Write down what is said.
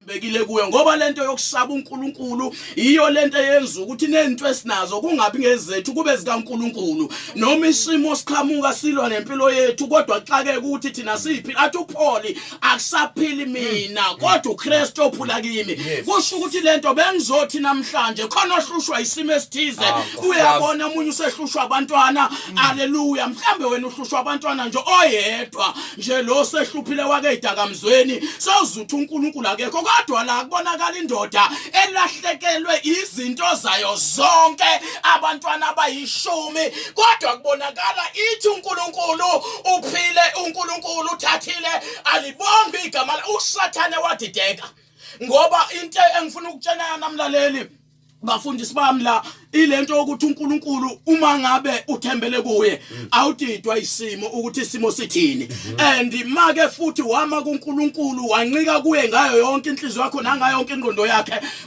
esibekile kuyo ngoba lento yokusaba uNkulunkulu iyo lento eyenza ukuthi nento esinazo kungabi ngezethu kube zikaNkulunkulu noma isimo siqhamuka silwa nempilo yethu kodwa xake ukuthi thina siphila athi uPauli akusaphili mina kodwa uKristu ophula kimi kusho ukuthi lento bengizothi namhlanje khona ohlushwa isimo esithize uyabona umunye usehlushwa abantwana haleluya mhlambe wena uhlushwa abantwana nje oyedwa nje lo sehluphile wake idakamzweni sawuzuthi uNkulunkulu akekho kodwa la kubonakala indoda elahlekelwe izinto zayo zonke abantwana abayishumi kodwa kubonakala ithi uNkulunkulu uphile uNkulunkulu uthathile alibonge igama uSathane wadideka ngoba into engifuna ukutshela namlaleli bafundisi bami la ilento ukuthi uNkulunkulu uma ngabe uthembele kuye awudidwa isimo ukuthi isimo sithini and make futhi wama kuNkulunkulu wancika kuye ngayo yonke inhliziyo yakho nangayo yonke ingqondo yakhe